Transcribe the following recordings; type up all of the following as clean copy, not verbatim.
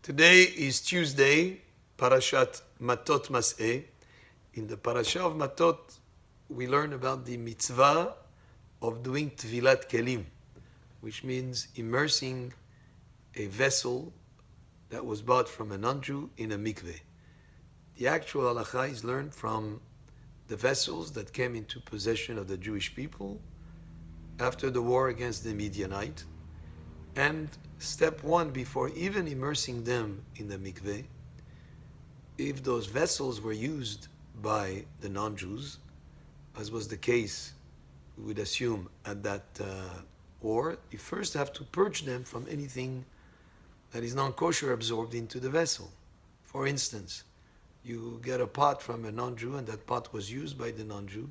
Today is Tuesday, Parashat Matot-Masei. In the Parasha of Matot, we learn about the mitzvah of doing Tevillat kelim, which means immersing a vessel that was bought from a non-Jew in a mikveh. The actual halacha is learned from the vessels that came into possession of the Jewish people after the war against the Midianite. And step one, before even immersing them in the mikveh, if those vessels were used by the non-Jews, as was the case, we would assume, at that war, you first have to purge them from anything that is non-kosher absorbed into the vessel. For instance, you get a pot from a non-Jew and that pot was used by the non-Jew,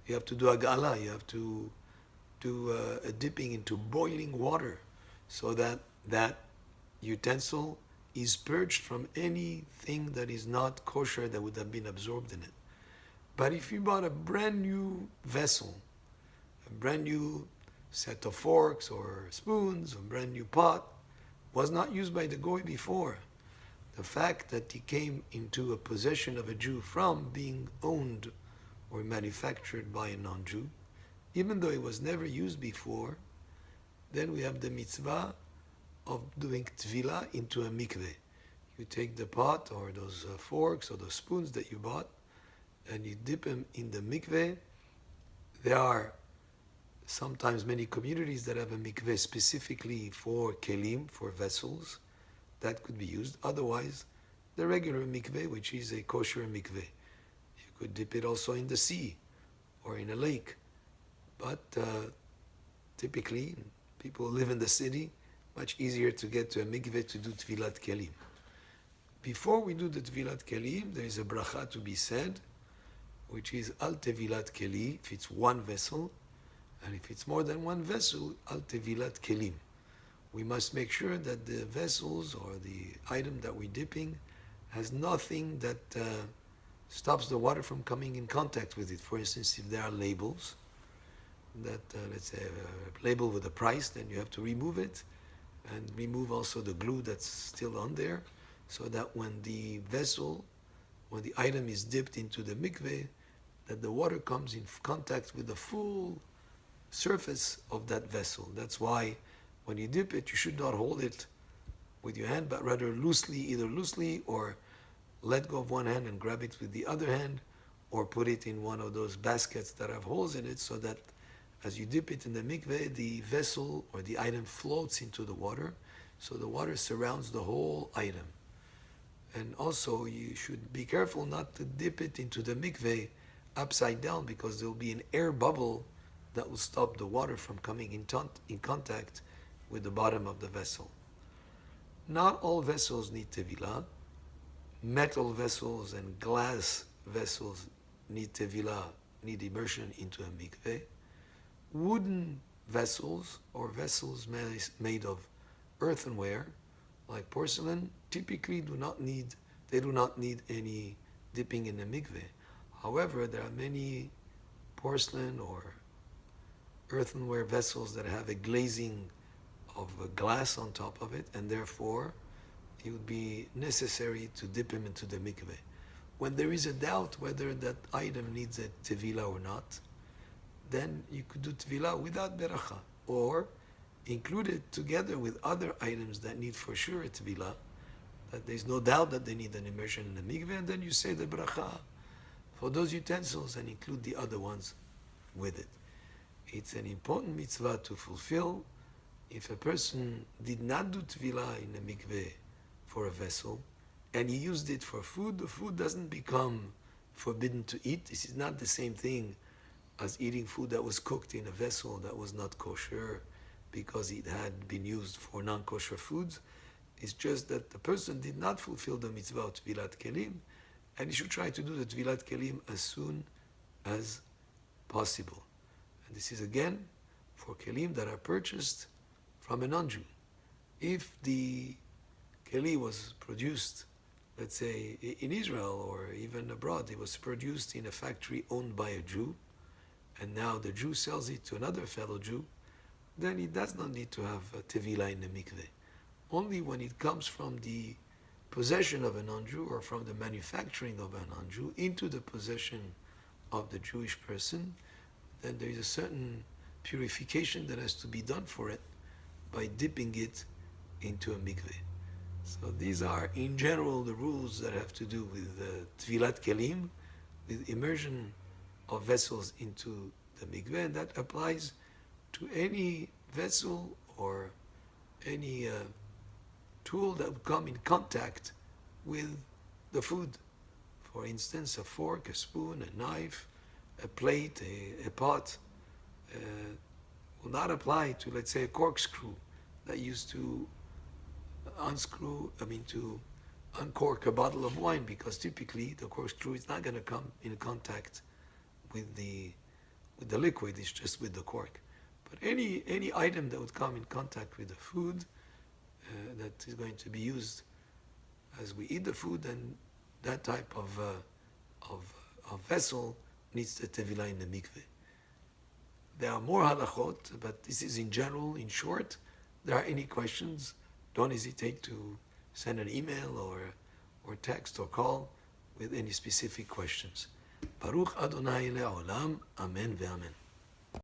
you have to do agala, you have to do a dipping into boiling water so that that utensil is purged from anything that is not kosher that would have been absorbed in it. But if you bought a brand new vessel, a brand new set of forks or spoons, a brand new pot, was not used by the goy before, the fact that he came into a possession of a Jew from being owned or manufactured by a non-Jew, even though it was never used before, then we have the mitzvah of doing tevillah into a mikveh. You take the pot or those forks or those spoons that you bought and you dip them in the mikveh. There are sometimes many communities that have a mikveh specifically for kelim, for vessels, that could be used. Otherwise, the regular mikveh, which is a kosher mikveh. You could dip it also in the sea or in a lake. But typically, people who live in the city, much easier to get to a mikveh to do Tevillat kelim. Before we do the Tevillat kelim, there is a bracha to be said, which is Al Tevillat keli, if it's one vessel, and if it's more than one vessel, Al Tevillat kelim. We must make sure that the vessels or the item that we're dipping has nothing that stops the water from coming in contact with it. For instance, if there are labels, that let's say a label with a price, then you have to remove it and remove also the glue that's still on there, so that when the vessel, when the item is dipped into the mikveh, that the water comes in contact with the full surface of that vessel. That's why when you dip it, you should not hold it with your hand, but rather loosely, either loosely or let go of one hand and grab it with the other hand, or put it in one of those baskets that have holes in it, so that as you dip it in the mikveh, the vessel or the item floats into the water, so the water surrounds the whole item. And also, you should be careful not to dip it into the mikveh upside down, because there will be an air bubble that will stop the water from coming in contact with the bottom of the vessel. Not all vessels need tevillah. Metal vessels and glass vessels need tevillah, need immersion into a mikveh. Wooden vessels or vessels made of earthenware, like porcelain, typically do not need any dipping in the mikveh. However, there are many porcelain or earthenware vessels that have a glazing of glass on top of it, and therefore it would be necessary to dip them into the mikveh. When there is a doubt whether that item needs a tevillah or not, then you could do tevillah without beracha, or include it together with other items that need for sure a tevillah, that there's no doubt that they need an immersion in the mikveh, and then you say the bracha for those utensils and include the other ones with it. It's an important mitzvah to fulfill. If a person did not do tevillah in a mikveh for a vessel, and he used it for food, the food doesn't become forbidden to eat. This is not the same thing as eating food that was cooked in a vessel that was not kosher because it had been used for non-kosher foods. It's just that the person did not fulfill the mitzvah of Tevillat kelim, and he should try to do the Tevillat kelim as soon as possible. And this is again for kelim that are purchased from a non-Jew. If the keli was produced, let's say in Israel or even abroad, it was produced in a factory owned by a Jew, and now the Jew sells it to another fellow Jew, then he does not need to have a tevillah in the mikveh. only when it comes from the possession of a non-Jew or from the manufacturing of a non-Jew into the possession of the Jewish person, then there is a certain purification that has to be done for it by dipping it into a mikveh. So these are, in general, the rules that have to do with Tevillat kelim, with immersion of vessels into the mikveh, and that applies to any vessel or any tool that would come in contact with the food. For instance, a fork, a spoon, a knife, a plate, a pot, will not apply to, let's say, a corkscrew that used to to uncork a bottle of wine, because typically the corkscrew is not going to come in contact with the liquid, it's just with the cork. But any item that would come in contact with the food that is going to be used as we eat the food, then that type of vessel needs the tevilah in the mikveh. There are more halachot, but this is in general, in short. There are any questions, don't hesitate to send an email or text or call with any specific questions. Baruch Adonai le'olam, amen ve'amen.